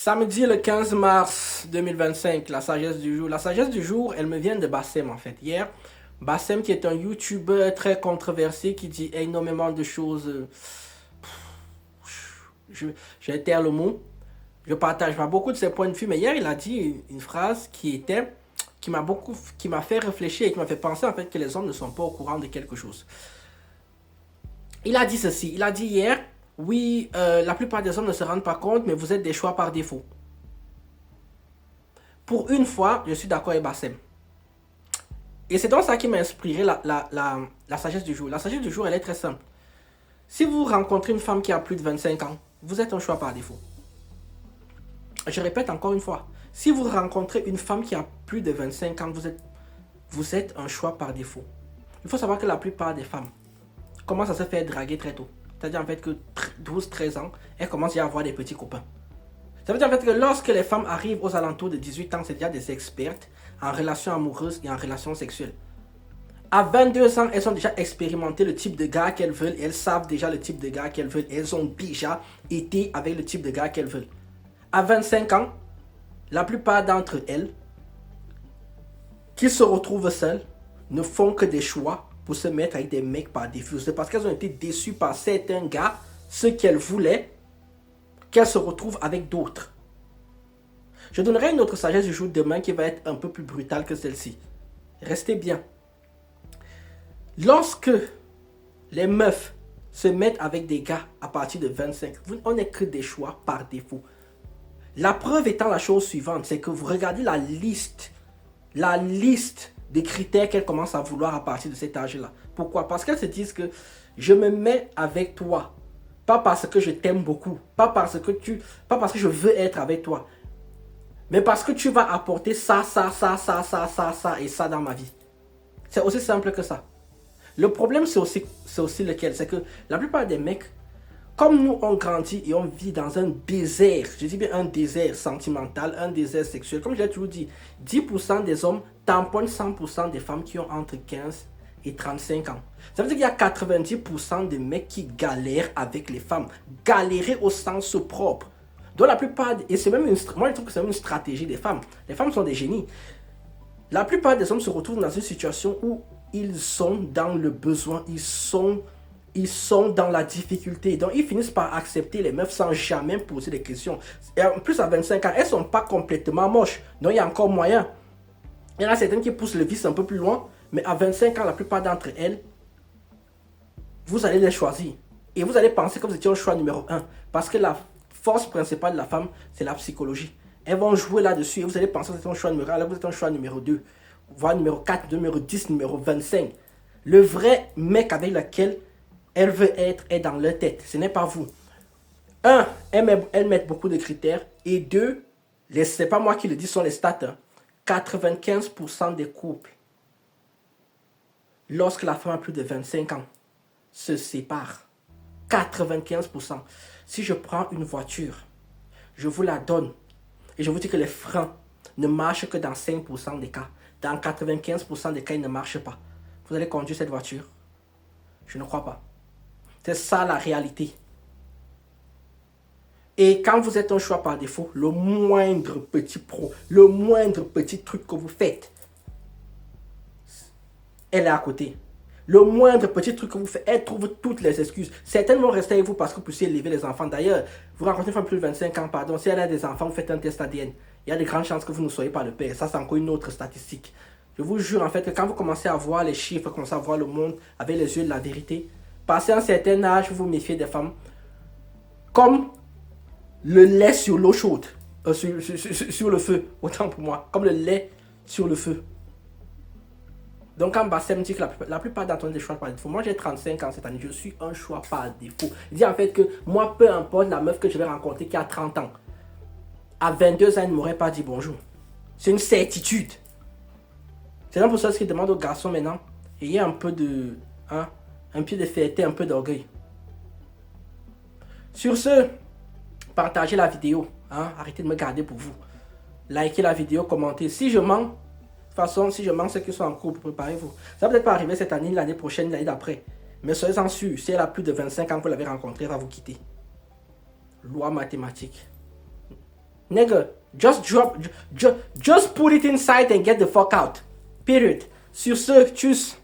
Samedi le 15 mars 2025, la sagesse du jour. La sagesse du jour, elle me vient de Bassem en fait. Hier, Bassem qui est un YouTuber très controversé qui dit énormément de choses. Je vais taire le mot. Je partage pas beaucoup de ses points de vue, mais hier il a dit une phrase qui m'a fait réfléchir et qui m'a fait penser en fait que les hommes ne sont pas au courant de quelque chose. Il a dit ceci, il a dit hier, oui, la plupart des hommes ne se rendent pas compte, mais vous êtes des choix par défaut. Pour une fois, je suis d'accord avec Bassem. Et c'est donc ça qui m'a inspiré la sagesse du jour. La sagesse du jour, elle est très simple. Si vous rencontrez une femme qui a plus de 25 ans, vous êtes un choix par défaut. Je répète encore une fois. Si vous rencontrez une femme qui a plus de 25 ans, vous êtes un choix par défaut. Il faut savoir que la plupart des femmes commencent à se faire draguer très tôt. C'est-à-dire en fait que 12-13 ans, elles commencent à avoir des petits copains. Ça veut dire en fait que lorsque les femmes arrivent aux alentours de 18 ans, c'est déjà des expertes en relations amoureuses et en relations sexuelles. À 22 ans, elles ont déjà expérimenté le type de gars qu'elles veulent. Elles savent déjà le type de gars qu'elles veulent. Elles ont déjà été avec le type de gars qu'elles veulent. À 25 ans, la plupart d'entre elles, qui se retrouvent seules, ne font que des choix pour se mettre avec des mecs par défaut. C'est parce qu'elles ont été déçues par certains gars, ce qu'elles voulaient, qu'elles se retrouvent avec d'autres. Je donnerai une autre sagesse du jour demain qui va être un peu plus brutale que celle-ci. Restez bien. Lorsque les meufs se mettent avec des gars à partir de 25, on n'est que des choix par défaut. La preuve étant la chose suivante, c'est que vous regardez la liste des critères qu'elles commencent à vouloir à partir de cet âge-là. Pourquoi? Parce qu'elles se disent que je me mets avec toi, pas parce que je t'aime beaucoup, pas parce que je veux être avec toi, mais parce que tu vas apporter ça et ça dans ma vie. C'est aussi simple que ça. Le problème, c'est aussi lequel? C'est que la plupart des mecs, comme nous, on grandit et on vit dans un désert, je dis bien un désert sentimental, un désert sexuel. Comme je l'ai toujours dit, 10% des hommes tamponnent 100% des femmes qui ont entre 15 et 35 ans. Ça veut dire qu'il y a 90% des mecs qui galèrent avec les femmes. Galérer au sens propre. Donc la plupart, et c'est même moi je trouve que c'est même une stratégie des femmes. Les femmes sont des génies. La plupart des hommes se retrouvent dans une situation où ils sont dans le besoin, ils sont dans la difficulté. Donc, ils finissent par accepter les meufs sans jamais poser des questions. Et en plus, à 25 ans, elles ne sont pas complètement moches. Donc, il y a encore moyen. Il y en a certaines qui poussent le vice un peu plus loin. Mais à 25 ans, la plupart d'entre elles, vous allez les choisir. Et vous allez penser que vous étiez au choix numéro 1. Parce que la force principale de la femme, c'est la psychologie. Elles vont jouer là-dessus et vous allez penser que c'est un choix numéro 1. Là, vous êtes un choix numéro 2. Voire numéro 4, numéro 10, numéro 25. Le vrai mec avec lequel elle veut être est dans leur tête. Ce n'est pas vous. Un, elles mettent beaucoup de critères. Et deux, c'est pas moi qui le dis, ce sont les stats. 95% des couples, lorsque la femme a plus de 25 ans, se séparent. 95%. Si je prends une voiture, je vous la donne. Et je vous dis que les freins ne marchent que dans 5% des cas. Dans 95% des cas, ils ne marchent pas. Vous allez conduire cette voiture? Je ne crois pas. C'est ça la réalité. Et quand vous êtes un choix par défaut, le moindre petit truc que vous faites, elle est à côté. Le moindre petit truc que vous faites, elle trouve toutes les excuses. Certaines vont rester avec vous parce que vous puissiez élever les enfants. D'ailleurs, vous rencontrez une femme plus de 25 ans, pardon, si elle a des enfants, vous faites un test ADN. Il y a de grandes chances que vous ne soyez pas le père. Ça, c'est encore une autre statistique. Je vous jure en fait que quand vous commencez à voir les chiffres, commencez à voir le monde avec les yeux de la vérité, passé un certain âge, vous vous méfiez des femmes comme le lait sur l'eau chaude, sur le feu, autant pour moi, comme le lait sur le feu. Donc quand Bassem dit que la plupart d'entre nous des choix par défaut, moi j'ai 35 ans cette année, je suis un choix par défaut. Il dit en fait que moi, peu importe la meuf que je vais rencontrer qui a 30 ans, à 22 ans, elle ne m'aurait pas dit bonjour. C'est une certitude. C'est donc pour ça qu'il demande aux garçons maintenant, ayez un peu de... un pied de fierté, un peu d'orgueil. Sur ce, partagez la vidéo. Arrêtez de me garder pour vous. Likez la vidéo, commentez. Si je mens, de toute façon, si je mens, c'est qu'ils sont en couple, préparez-vous. Ça va peut-être pas arriver cette année, l'année prochaine, l'année d'après. Mais soyez-en sûrs, si elle a plus de 25 ans que vous l'avez rencontrée, elle va vous quitter. Loi mathématique. Nigga, just put it inside and get the fuck out. Period. Sur ce, tchuss.